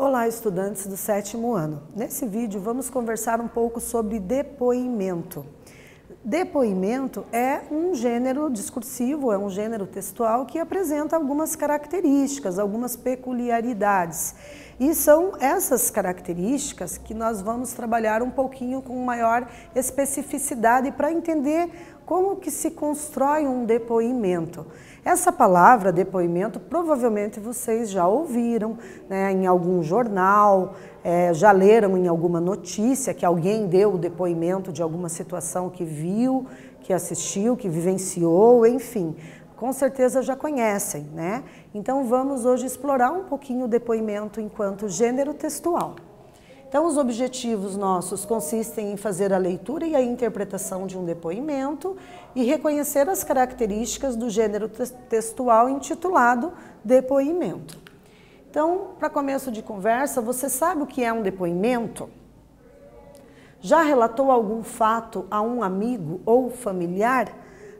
Olá, estudantes do 7º ano. Nesse vídeo vamos conversar um pouco sobre depoimento. Depoimento é um gênero discursivo, é um gênero textual que apresenta algumas características, algumas peculiaridades. E são essas características que nós vamos trabalhar um pouquinho com maior especificidade para entender como que se constrói um depoimento. Essa palavra, depoimento, provavelmente vocês já ouviram, né, em algum jornal, já leram em alguma notícia que alguém deu o depoimento de alguma situação que viu, que assistiu, que vivenciou, enfim. Com certeza já conhecem, né? Então vamos hoje explorar um pouquinho o depoimento enquanto gênero textual. Então os objetivos nossos consistem em fazer a leitura e a interpretação de um depoimento e reconhecer as características do gênero textual intitulado depoimento. Então, para começo de conversa, você sabe o que é um depoimento? Já relatou algum fato a um amigo ou familiar?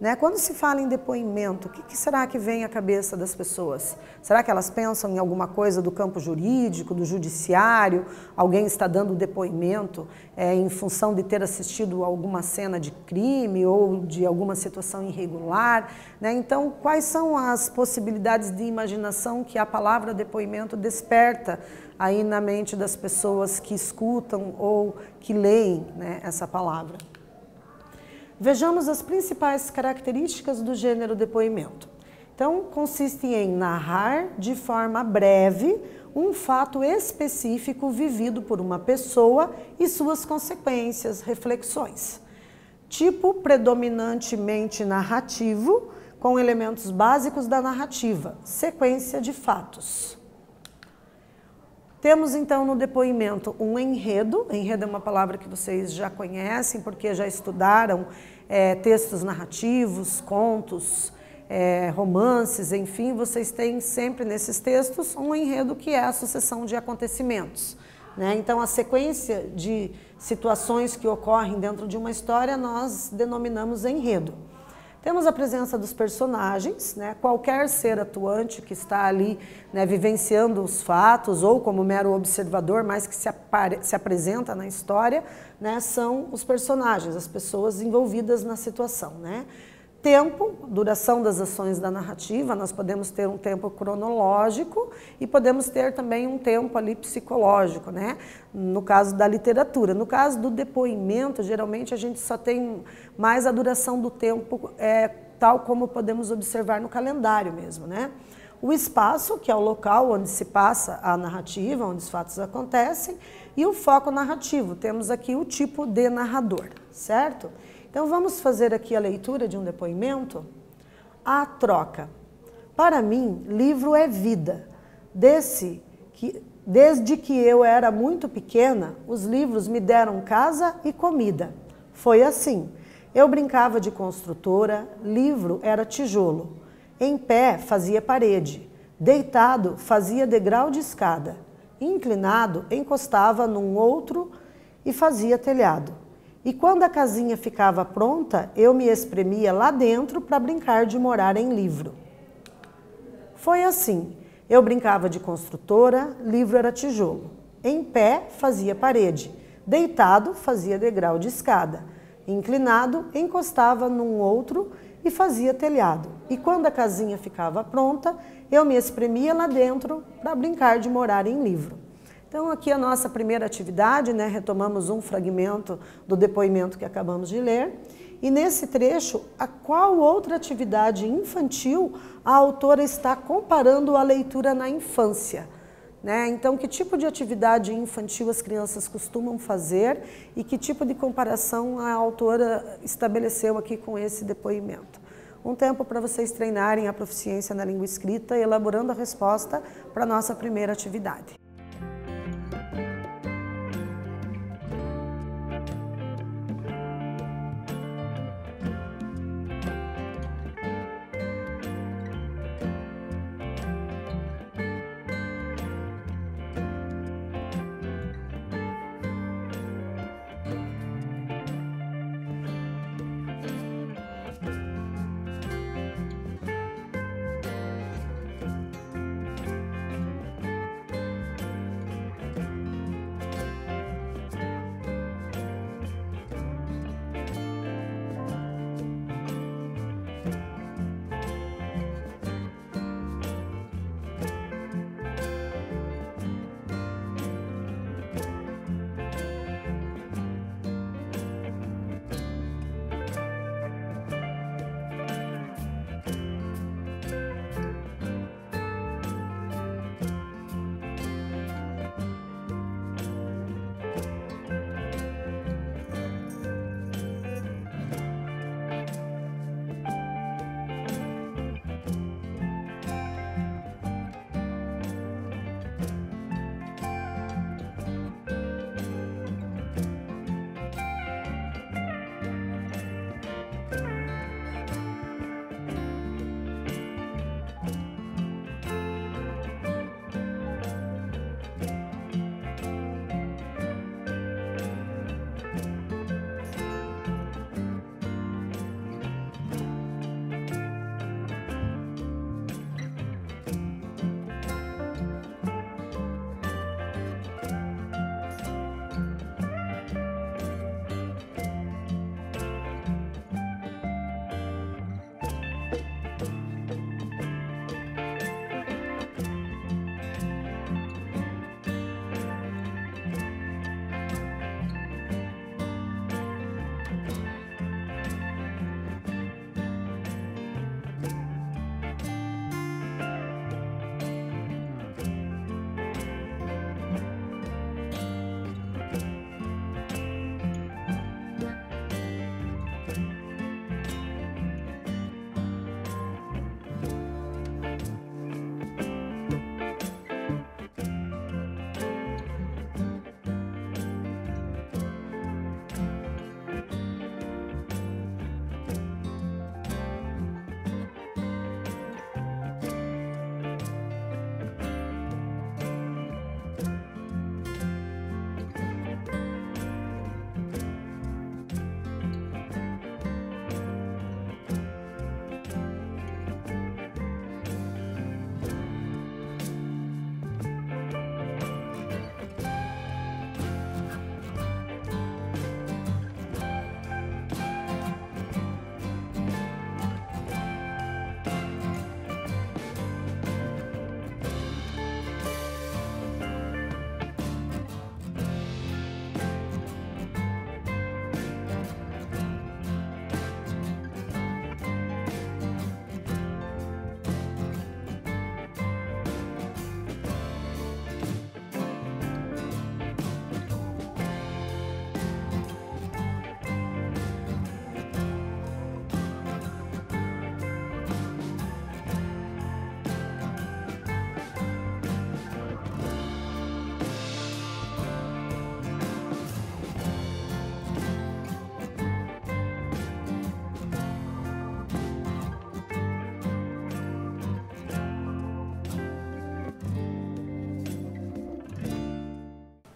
Né? Quando se fala em depoimento, o que será que vem à cabeça das pessoas? Será que elas pensam em alguma coisa do campo jurídico, do judiciário? Alguém está dando depoimento em função de ter assistido alguma cena de crime ou de alguma situação irregular? Né? Então, quais são as possibilidades de imaginação que a palavra depoimento desperta aí na mente das pessoas que escutam ou que leem, né, essa palavra? Vejamos as principais características do gênero depoimento. Então, consiste em narrar de forma breve um fato específico vivido por uma pessoa e suas consequências, reflexões. Tipo predominantemente narrativo, com elementos básicos da narrativa, sequência de fatos. Temos então no depoimento um enredo. Enredo é uma palavra que vocês já conhecem porque já estudaram textos narrativos, contos, romances, enfim, vocês têm sempre nesses textos um enredo que é a sucessão de acontecimentos, né? Então a sequência de situações que ocorrem dentro de uma história nós denominamos enredo. Temos a presença dos personagens, né? Qualquer ser atuante que está ali, né, vivenciando os fatos ou como mero observador, mas que se apresenta na história, né, são os personagens, as pessoas envolvidas na situação, né? Tempo, duração das ações da narrativa, nós podemos ter um tempo cronológico e podemos ter também um tempo ali psicológico, né? No caso da literatura. No caso do depoimento, geralmente a gente só tem mais a duração do tempo, tal como podemos observar no calendário mesmo, né? O espaço, que é o local onde se passa a narrativa, onde os fatos acontecem, e o foco narrativo. Temos aqui o tipo de narrador, certo? Então vamos fazer aqui a leitura de um depoimento. A troca. Para mim, livro é vida. Desde que eu era muito pequena, os livros me deram casa e comida. Foi assim. Eu brincava de construtora, livro era tijolo. Em pé fazia parede, deitado fazia degrau de escada, inclinado encostava num outro e fazia telhado. E quando a casinha ficava pronta, eu me espremia lá dentro para brincar de morar em livro. Foi assim. Eu brincava de construtora, livro era tijolo. Em pé, fazia parede. Deitado, fazia degrau de escada. Inclinado, encostava num outro e fazia telhado. E quando a casinha ficava pronta, eu me espremia lá dentro para brincar de morar em livro. Então aqui a nossa primeira atividade, né, retomamos um fragmento do depoimento que acabamos de ler. E nesse trecho, a qual outra atividade infantil a autora está comparando a leitura na infância? Né? Então, que tipo de atividade infantil as crianças costumam fazer e que tipo de comparação a autora estabeleceu aqui com esse depoimento? Um tempo para vocês treinarem a proficiência na língua escrita, elaborando a resposta para a nossa primeira atividade.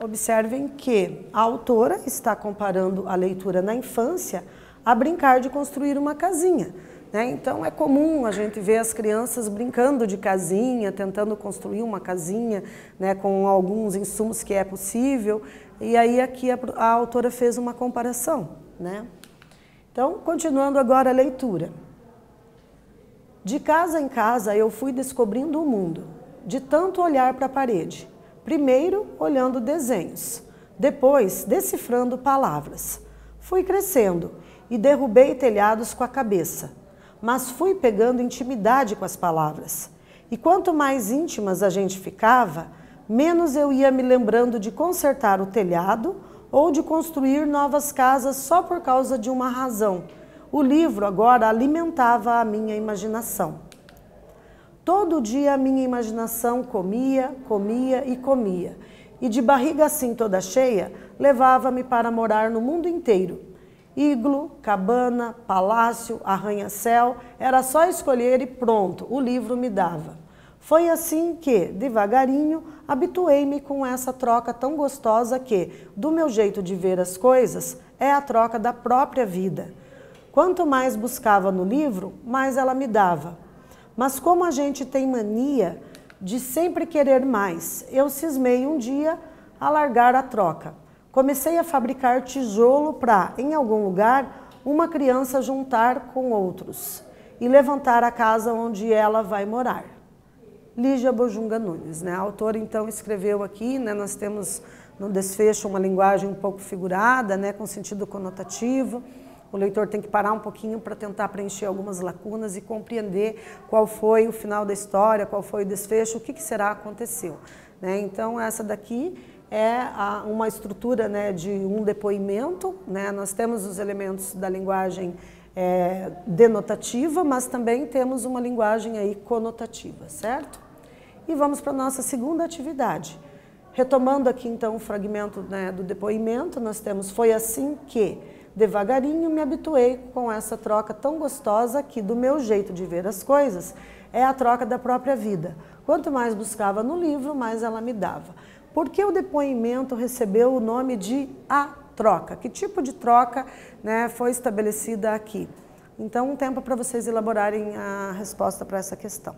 Observem que a autora está comparando a leitura na infância a brincar de construir uma casinha, né? Então é comum a gente ver as crianças brincando de casinha, tentando construir uma casinha, né, com alguns insumos que é possível, e aí aqui a autora fez uma comparação, né? Então, continuando agora a leitura. De casa em casa eu fui descobrindo o mundo, de tanto olhar para a parede. Primeiro olhando desenhos, depois decifrando palavras. Fui crescendo e derrubei telhados com a cabeça, mas fui pegando intimidade com as palavras. E quanto mais íntimas a gente ficava, menos eu ia me lembrando de consertar o telhado ou de construir novas casas só por causa de uma razão. O livro agora alimentava a minha imaginação. Todo dia a minha imaginação comia, comia e comia, e de barriga assim toda cheia, levava-me para morar no mundo inteiro. Iglo, cabana, palácio, arranha-céu, era só escolher e pronto, o livro me dava. Foi assim que, devagarinho, habituei-me com essa troca tão gostosa que, do meu jeito de ver as coisas, é a troca da própria vida. Quanto mais buscava no livro, mais ela me dava. Mas como a gente tem mania de sempre querer mais, eu cismei um dia a largar a troca. Comecei a fabricar tijolo para, em algum lugar, uma criança juntar com outros e levantar a casa onde ela vai morar. Lígia Bojunga Nunes, né? A autora então escreveu aqui, né? Nós temos no desfecho uma linguagem um pouco figurada, né? Com sentido conotativo. O leitor tem que parar um pouquinho para tentar preencher algumas lacunas e compreender qual foi o final da história, qual foi o desfecho, o que será aconteceu, né? Então, essa daqui é uma estrutura, né, de um depoimento, né? Nós temos os elementos da linguagem denotativa, mas também temos uma linguagem aí conotativa, certo? E vamos para a nossa segunda atividade. Retomando aqui, então, o fragmento, né, do depoimento, nós temos: foi assim que, devagarinho, me habituei com essa troca tão gostosa que, do meu jeito de ver as coisas, é a troca da própria vida. Quanto mais buscava no livro, mais ela me dava. Por que o depoimento recebeu o nome de a troca? Que tipo de troca, né, foi estabelecida aqui? Então, um tempo para vocês elaborarem a resposta para essa questão.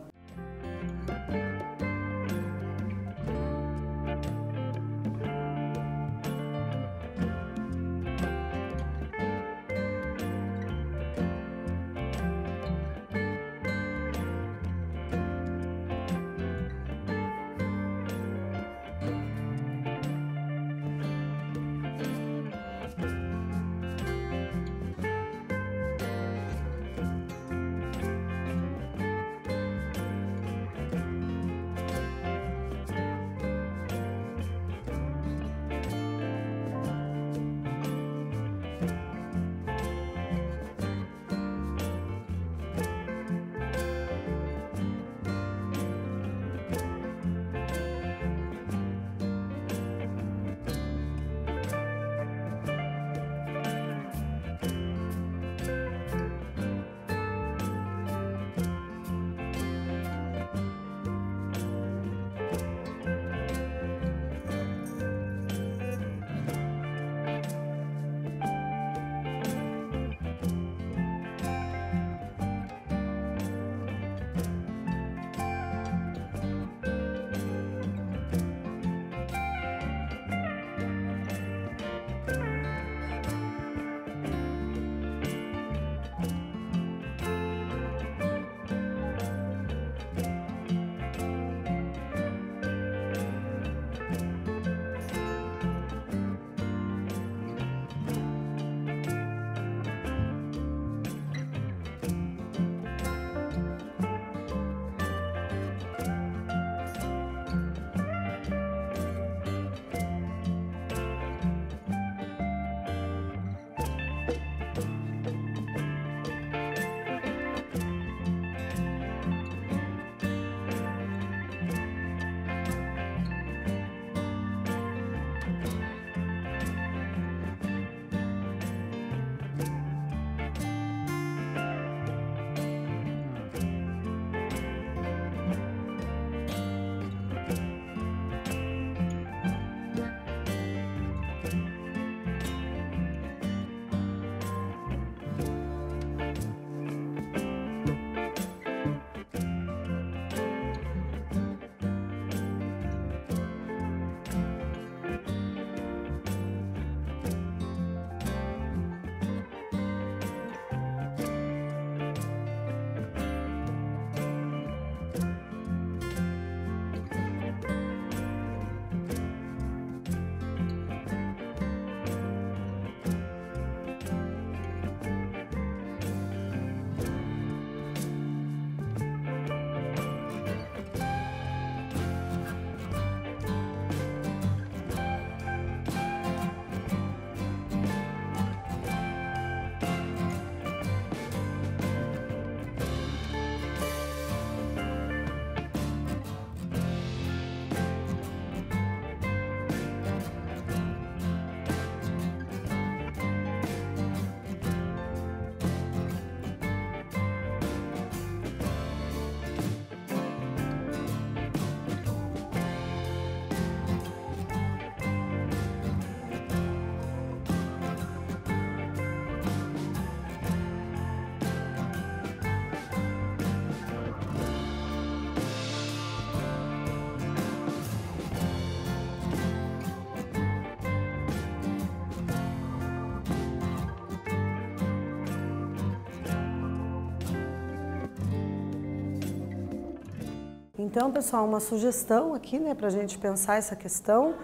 Então, pessoal, uma sugestão aqui, né, para a gente pensar essa questão,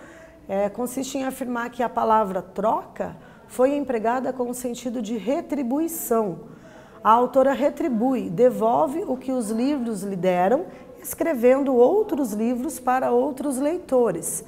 consiste em afirmar que a palavra troca foi empregada com o sentido de retribuição. A autora retribui, devolve o que os livros lhe deram, escrevendo outros livros para outros leitores.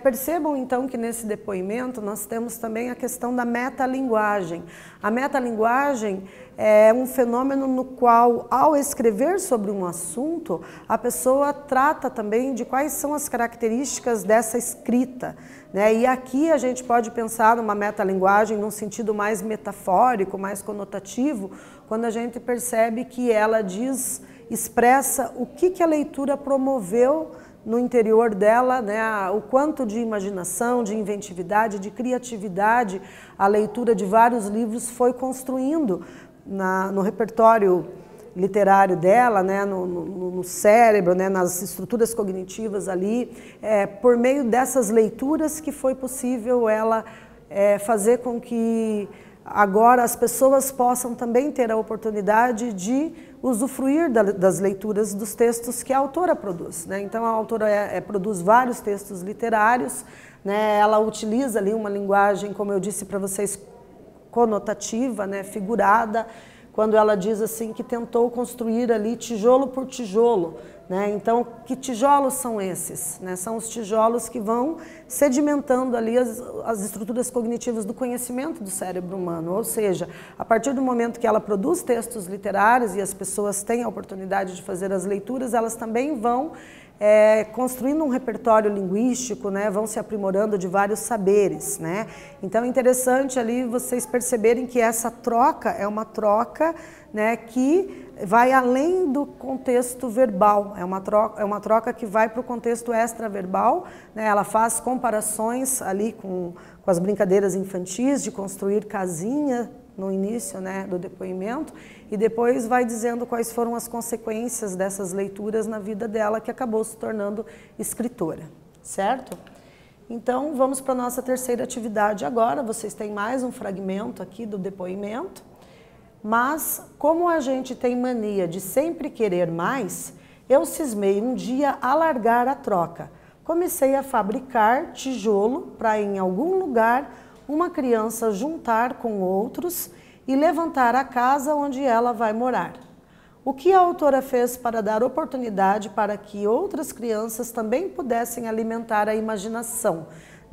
Percebam então que nesse depoimento nós temos também a questão da metalinguagem. A metalinguagem é um fenômeno no qual, ao escrever sobre um assunto, a pessoa trata também de quais são as características dessa escrita. E aqui a gente pode pensar numa metalinguagem num sentido mais metafórico, mais conotativo, quando a gente percebe que ela expressa o que a leitura promoveu no interior dela, o quanto de imaginação, de inventividade, de criatividade a leitura de vários livros foi construindo no repertório literário dela, no cérebro, nas estruturas cognitivas ali, por meio dessas leituras que foi possível ela fazer com que agora as pessoas possam também ter a oportunidade de usufruir das leituras dos textos que a autora produz. Então a autora produz vários textos literários, ela utiliza ali uma linguagem, como eu disse para vocês, conotativa, figurada, quando ela diz assim que tentou construir ali tijolo por tijolo. Então, que tijolos são esses? São os tijolos que vão sedimentando ali as estruturas cognitivas do conhecimento do cérebro humano, ou seja, a partir do momento que ela produz textos literários e as pessoas têm a oportunidade de fazer as leituras, elas também vão construindo um repertório linguístico, vão se aprimorando de vários saberes. Então é interessante ali vocês perceberem que essa troca é uma troca que vai além do contexto verbal, é uma troca que vai para o contexto extraverbal, ela faz comparações ali com as brincadeiras infantis de construir casinha no início do depoimento e depois vai dizendo quais foram as consequências dessas leituras na vida dela, que acabou se tornando escritora, certo? Então vamos para a nossa terceira atividade agora. Vocês têm mais um fragmento aqui do depoimento. Mas, como a gente tem mania de sempre querer mais, eu cismei um dia alargar a troca. Comecei a fabricar tijolo para, em algum lugar, uma criança juntar com outros e levantar a casa onde ela vai morar. O que a autora fez para dar oportunidade para que outras crianças também pudessem alimentar a imaginação?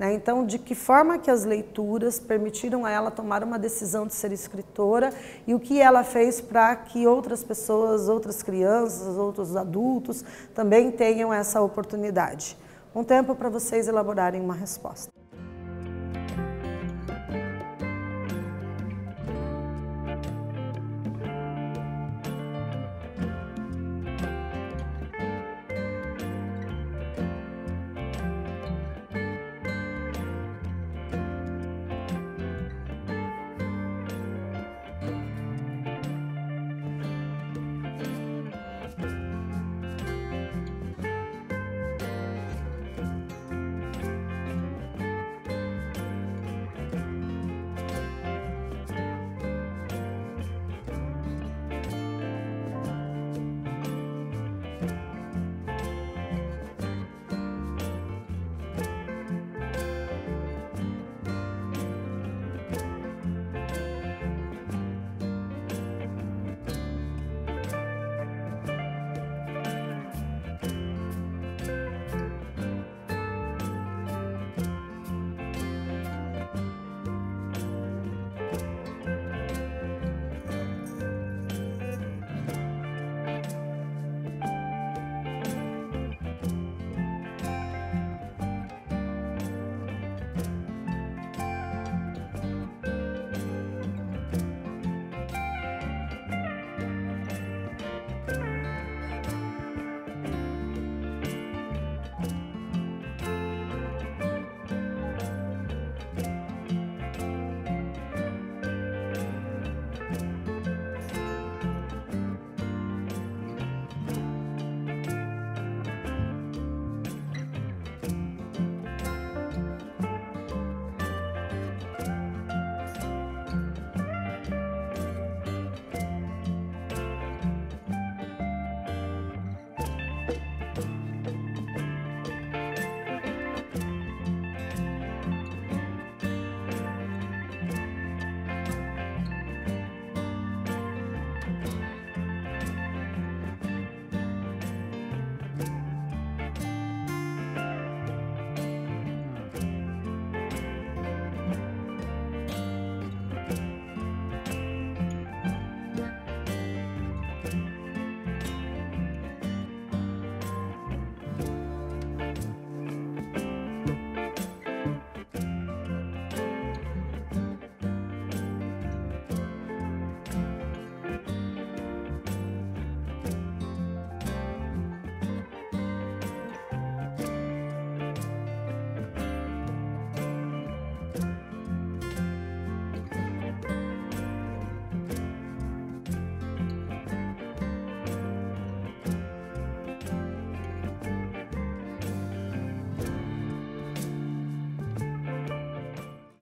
Então, de que forma que as leituras permitiram a ela tomar uma decisão de ser escritora e o que ela fez para que outras pessoas, outras crianças, outros adultos também tenham essa oportunidade. Um tempo para vocês elaborarem uma resposta.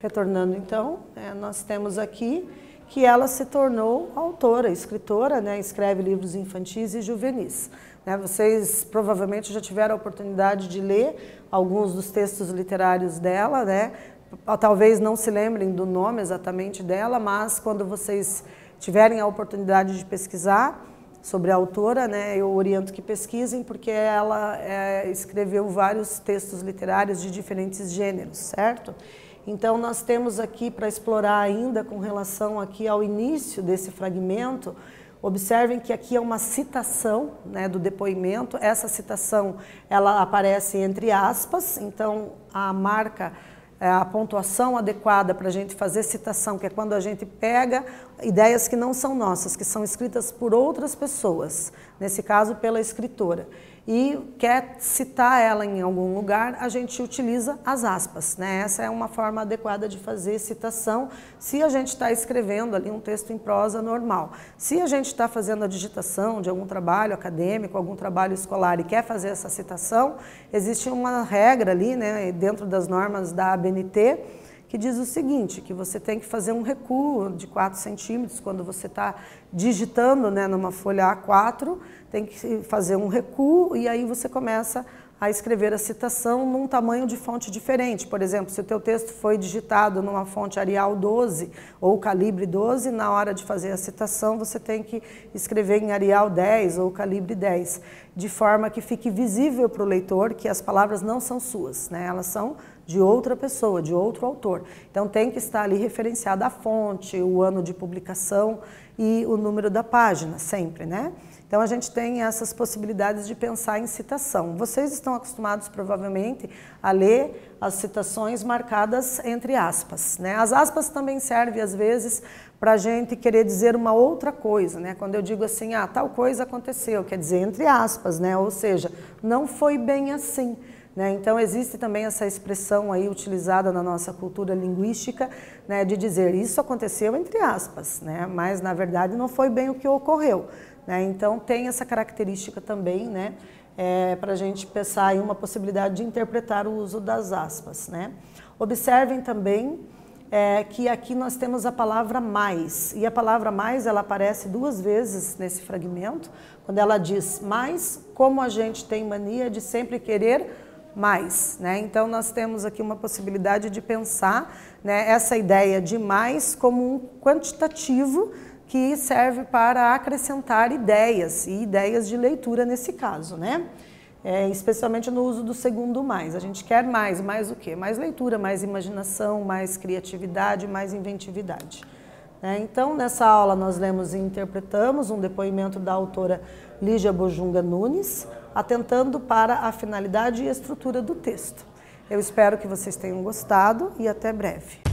Retornando então, nós temos aqui que ela se tornou autora, escritora, né? Escreve livros infantis e juvenis. Vocês provavelmente já tiveram a oportunidade de ler alguns dos textos literários dela, né? Talvez não se lembrem do nome exatamente dela, mas quando vocês tiverem a oportunidade de pesquisar sobre a autora, né, eu oriento que pesquisem, porque ela escreveu vários textos literários de diferentes gêneros, certo? Então nós temos aqui para explorar ainda com relação aqui ao início desse fragmento. Observem que aqui é uma citação, né, do depoimento. Essa citação ela aparece entre aspas, então a marca, a pontuação adequada para a gente fazer citação, que é quando a gente pega ideias que não são nossas, que são escritas por outras pessoas, nesse caso pela escritora, e quer citar ela em algum lugar, a gente utiliza as aspas, né? Essa é uma forma adequada de fazer citação se a gente está escrevendo ali um texto em prosa normal. Se a gente está fazendo a digitação de algum trabalho acadêmico, algum trabalho escolar e quer fazer essa citação, existe uma regra ali, né, dentro das normas da ABNT, que diz o seguinte, que você tem que fazer um recuo de 4 centímetros quando você está digitando, né, numa folha A4, tem que fazer um recuo e aí você começa a escrever a citação num tamanho de fonte diferente. Por exemplo, se o teu texto foi digitado numa fonte Arial 12 ou calibre 12, na hora de fazer a citação você tem que escrever em Arial 10 ou calibre 10, de forma que fique visível para o leitor que as palavras não são suas, né? Elas são de outra pessoa, de outro autor. Então tem que estar ali referenciada a fonte, o ano de publicação e o número da página, sempre, né? Então a gente tem essas possibilidades de pensar em citação. Vocês estão acostumados provavelmente a ler as citações marcadas entre aspas, né? As aspas também servem às vezes para a gente querer dizer uma outra coisa, né? Quando eu digo assim, tal coisa aconteceu, quer dizer entre aspas, né? Ou seja, não foi bem assim. Então existe também essa expressão aí utilizada na nossa cultura linguística, né, de dizer isso aconteceu entre aspas, né, mas na verdade não foi bem o que ocorreu, né? Então tem essa característica também, né, para a gente pensar em uma possibilidade de interpretar o uso das aspas, né? Observem também que aqui nós temos a palavra mais, e a palavra mais ela aparece 2 vezes nesse fragmento, quando ela diz mas como a gente tem mania de sempre querer mais, né? Então nós temos aqui uma possibilidade de pensar, né, essa ideia de mais como um quantitativo que serve para acrescentar ideias e ideias de leitura nesse caso, né? Especialmente no uso do segundo mais. A gente quer mais o quê? Mais leitura, mais imaginação, mais criatividade, mais inventividade. Então, nessa aula nós lemos e interpretamos um depoimento da autora Lígia Bojunga Nunes, atentando para a finalidade e estrutura do texto. Eu espero que vocês tenham gostado e até breve.